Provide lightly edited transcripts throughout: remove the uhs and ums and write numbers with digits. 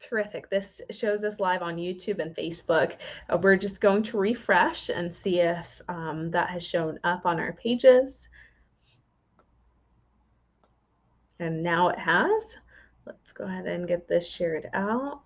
Terrific. This shows us live on YouTube and Facebook. We're just going to refresh and see if that has shown up on our pages. And now it has. Let's go ahead and get this shared out.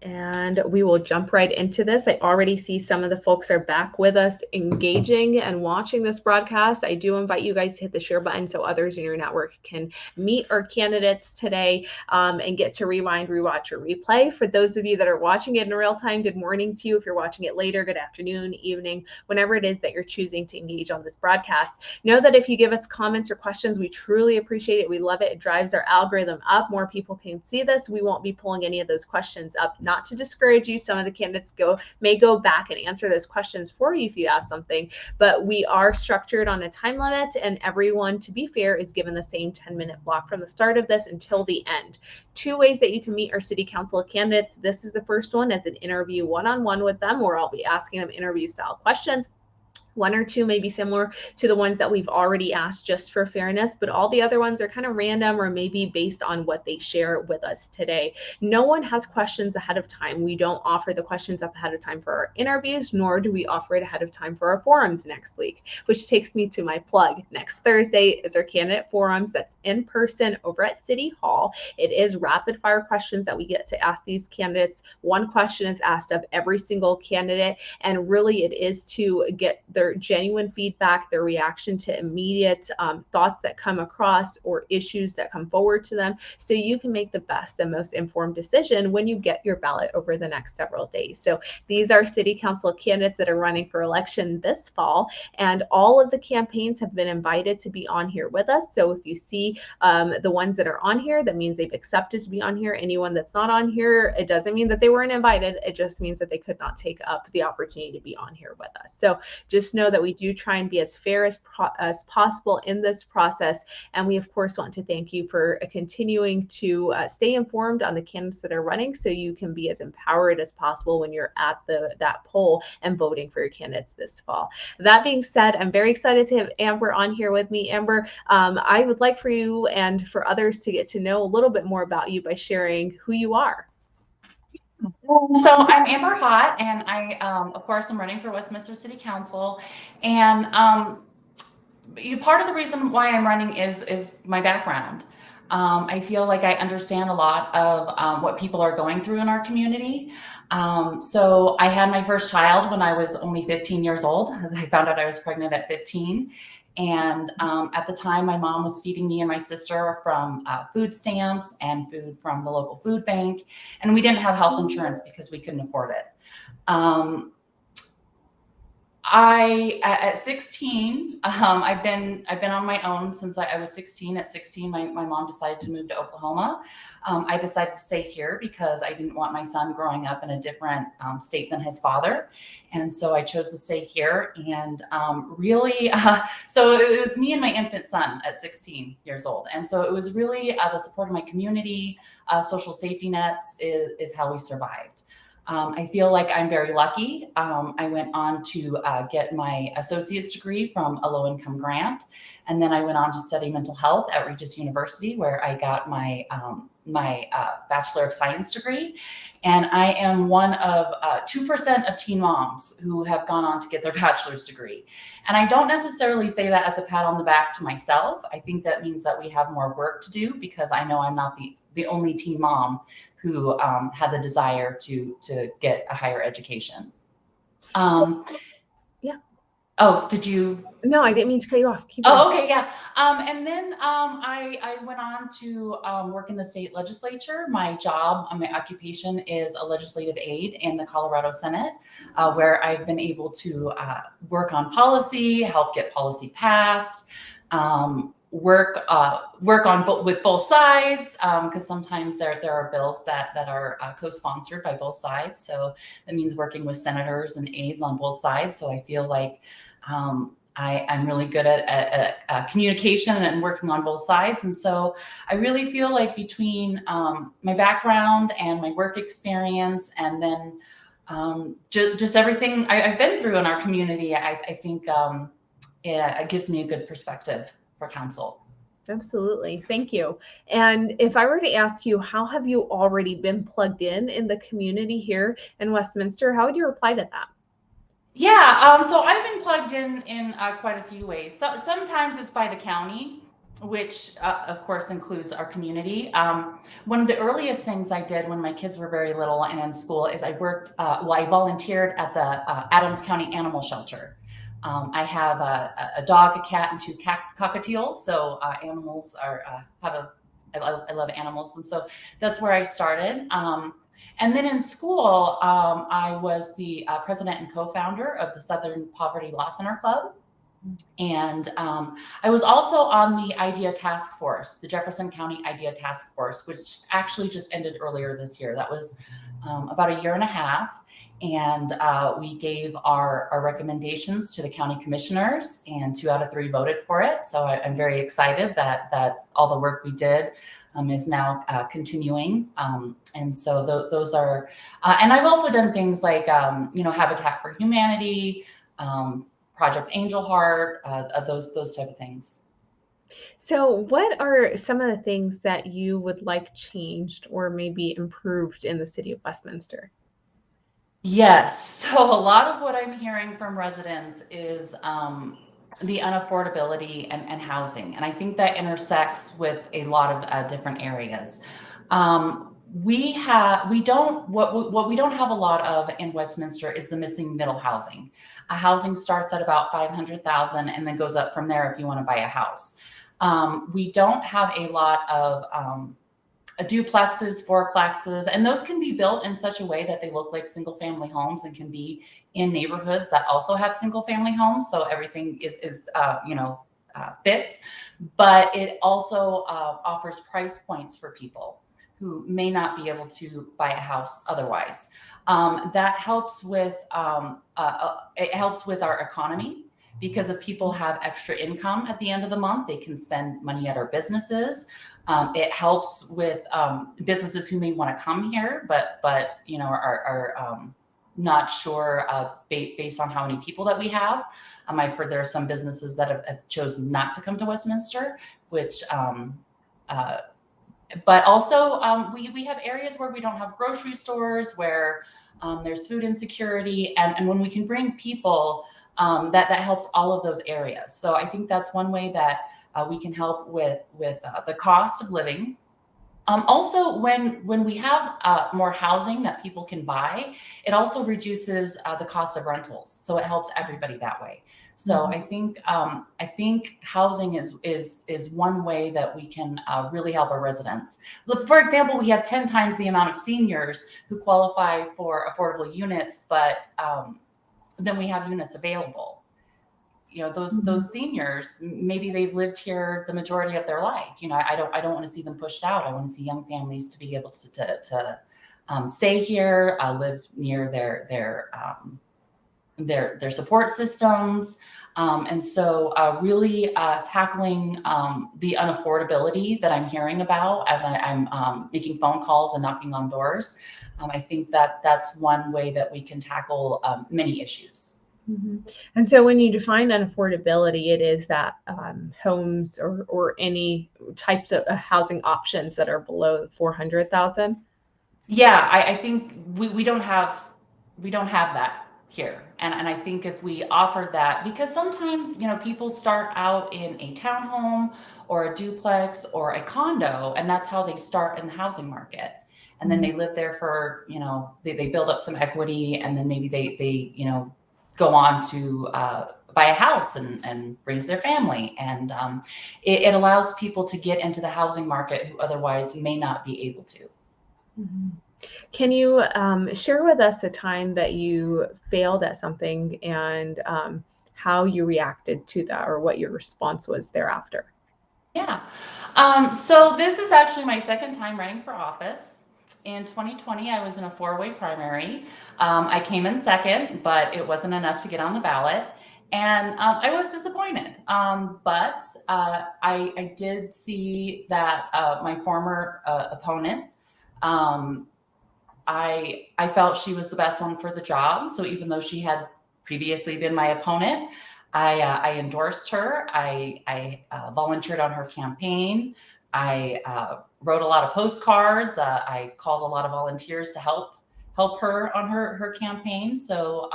And we will jump right into this. I already see some of the folks are back with us engaging and watching this broadcast. I do invite you guys to hit the share button so others in your network can meet our candidates today and get to rewind, rewatch, or replay. For those of you that are watching it in real time, good morning to you. If you're watching it later, good afternoon, evening, whenever it is that you're choosing to engage on this broadcast. Know that if you give us comments or questions, we truly appreciate it. We love it. It drives our algorithm up. More people can see this. We won't be pulling any of those questions up. Not to discourage you, some of the candidates may go back and answer those questions for you if you ask something, but we are structured on a time limit, and everyone, to be fair, is given the same 10-minute block from the start of this until the end. 2 ways that you can meet our city council candidates. This is the first one, as an interview one-on-one with them, where I'll be asking them interview style questions. 1 or 2 may be similar to the ones that we've already asked, just for fairness, but all the other ones are kind of random or maybe based on what they share with us today. No one has questions ahead of time. We don't offer the questions up ahead of time for our interviews, nor do we offer it ahead of time for our forums next week, which takes me to my plug. Next Thursday is our candidate forums. That's in person over at City Hall. It is rapid fire questions that we get to ask these candidates. 1 question is asked of every single candidate, and really it is to get their genuine feedback, their reaction to immediate thoughts that come across or issues that come forward to them, so you can make the best and most informed decision when you get your ballot over the next several days. So these are city council candidates that are running for election this fall, and all of the campaigns have been invited to be on here with us. So if you see the ones that are on here, that means they've accepted to be on here. Anyone that's not on here, it doesn't mean that they weren't invited. It just means that they could not take up the opportunity to be on here with us. So just know that we do try and be as fair as possible in this process. And we, of course, want to thank you for continuing to stay informed on the candidates that are running, so you can be as empowered as possible when you're at that poll and voting for your candidates this fall. That being said, I'm very excited to have Amber on here with me. Amber, I would like for you and for others to get to know a little bit more about you by sharing who you are. So I'm Amber Hott, and I, of course, am running for Westminster City Council. And part of the reason why I'm running is my background. I feel like I understand a lot of what people are going through in our community. So I had my first child when I was only 15 years old. I found out I was pregnant at 15. And at the time, my mom was feeding me and my sister from food stamps and food from the local food bank. And we didn't have health insurance because we couldn't afford it. At 16, I've been on my own since I was 16. At 16, my mom decided to move to Oklahoma. I decided to stay here because I didn't want my son growing up in a different state than his father. And so I chose to stay here. And really, so it was me and my infant son at 16 years old. And so it was really the support of my community, social safety nets is how we survived. I feel like I'm very lucky. I went on to get my associate's degree from a low-income grant. And then I went on to study mental health at Regis University, where I got my Bachelor of Science degree. And I am one of 2% of teen moms who have gone on to get their bachelor's degree. And I don't necessarily say that as a pat on the back to myself. I think that means that we have more work to do, because I know I'm not the only teen mom who had the desire to get a higher education. Yeah. Oh, did you? No, I didn't mean to cut you off. Keep going. going. Okay, yeah. And then I went on to work in the state legislature. My job, my occupation is a legislative aide in the Colorado Senate, where I've been able to work on policy, help get policy passed, work on with both sides, because sometimes there are bills that are co-sponsored by both sides. So that means working with senators and aides on both sides. So I feel like I'm really good at communication and working on both sides. And so I really feel like between my background and my work experience, and then just everything I've been through in our community, I think it gives me a good perspective for council. Absolutely. Thank you. And if I were to ask you, how have you already been plugged in the community here in Westminster? How would you reply to that? Yeah, so I've been plugged in quite a few ways. So sometimes it's by the county, which of course includes our community. One of the earliest things I did when my kids were very little and in school is I worked. I volunteered at the Adams County Animal Shelter. I have a dog, a cat, and two cockatiels. So animals are have a. I love animals, and so that's where I started. And then in school, I was the president and co-founder of the Southern Poverty Law Center Club. And I was also on the IDEA Task Force, the Jefferson County IDEA Task Force, which actually just ended earlier this year. That was about a year and a half. And we gave our recommendations to the county commissioners, and 2 out of 3 voted for it. So I'm very excited that all the work we did is now continuing. And so those are, and I've also done things like, Habitat for Humanity, Project Angel Heart, those type of things. So, what are some of the things that you would like changed or maybe improved in the city of Westminster? Yes. So a lot of what I'm hearing from residents is the unaffordability and housing. And I think that intersects with a lot of different areas. What we don't have a lot of in Westminster is the missing middle housing. Housing starts at about 500,000 and then goes up from there if you want to buy a house. We don't have a lot of duplexes, fourplexes, and those can be built in such a way that they look like single family homes and can be in neighborhoods that also have single family homes. So everything fits, but it also offers price points for people who may not be able to buy a house otherwise. That helps with it helps with our economy, because if people have extra income at the end of the month, they can spend money at our businesses. It helps with businesses who may want to come here, but are not sure based on how many people that we have. I've heard there are some businesses that have chosen not to come to Westminster, which. But also, we have areas where we don't have grocery stores, where there's food insecurity, and when we can bring people, that helps all of those areas. So I think that's one way that we can help with the cost of living. Also, when we have more housing that people can buy, it also reduces the cost of rentals. So it helps everybody that way. So Mhm. I think housing is one way that we can really help our residents. Look, for example, we have 10 times the amount of seniors who qualify for affordable units, but then we have units available. Mhm. Those seniors, maybe they've lived here the majority of their life. I don't want to see them pushed out. I want to see young families to be able to stay here, live near their support systems. And so really tackling the unaffordability that I'm hearing about as I'm making phone calls and knocking on doors. I think that's one way that we can tackle many issues. Mhm. And so when you define unaffordability, it is that homes or any types of housing options that are below 400,000. Yeah, I think we don't have that here. And I think if we offered that, because sometimes, people start out in a townhome or a duplex or a condo, and that's how they start in the housing market. And then Mhm. they live there for, they build up some equity, and then maybe they go on to buy a house and raise their family. And it allows people to get into the housing market who otherwise may not be able to. Mhm. Can you share with us a time that you failed at something and how you reacted to that or what your response was thereafter? Yeah. So this is actually my second time running for office. In 2020, I was in a four-way primary. I came in second, but it wasn't enough to get on the ballot. And I was disappointed. But I did see that my former opponent, um, I felt she was the best one for the job. So even though she had previously been my opponent, I endorsed her. I volunteered on her campaign. I wrote a lot of postcards. I called a lot of volunteers to help her on her campaign. So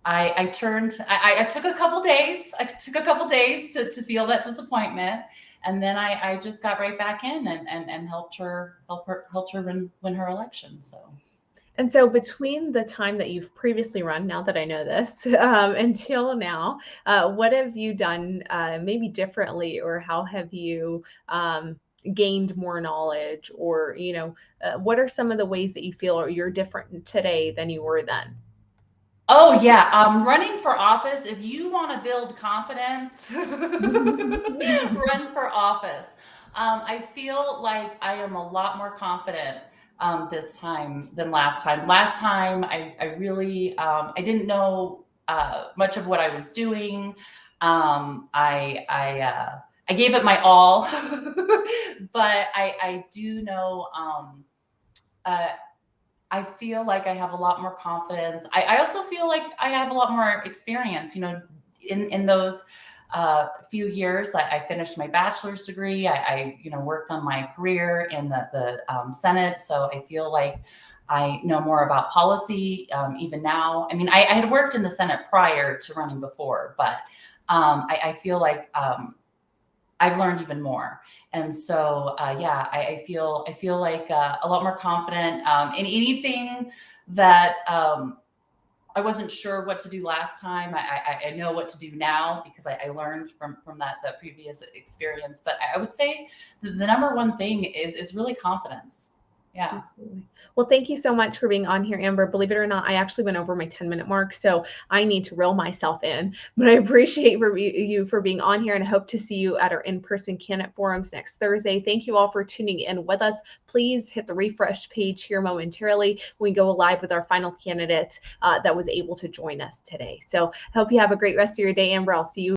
I took a couple days. I took a couple days to feel that disappointment, and then I just got right back in and helped her win her election. So. And so between the time that you've previously run, now that I know this, until now, what have you done maybe differently, or how have you gained more knowledge, or, what are some of the ways that you feel you're different today than you were then? Oh yeah, running for office. If you want to build confidence, run for office. I feel like I am a lot more confident this time than last time. Last time, I really I didn't know much of what I was doing. I gave it my all, but I do know. Uh, I feel like I have a lot more confidence. I also feel like I have a lot more experience. In those few years, I finished my bachelor's degree. I worked on my career in the Senate, so I feel like I know more about policy even now. I mean, I had worked in the Senate prior to running before, but I feel like I've learned even more. And so, yeah, I feel like a lot more confident in anything that I wasn't sure what to do last time. I know what to do now because I learned from that previous experience. But I would say the number one thing is really confidence. Yeah. Absolutely. Well, thank you so much for being on here, Amber. Believe it or not, I actually went over my 10-minute mark, so I need to reel myself in. But I appreciate you for being on here, and I hope to see you at our in-person candidate forums next Thursday. Thank you all for tuning in with us. Please hit the refresh page here momentarily when we go live with our final candidate that was able to join us today. So I hope you have a great rest of your day, Amber. I'll see you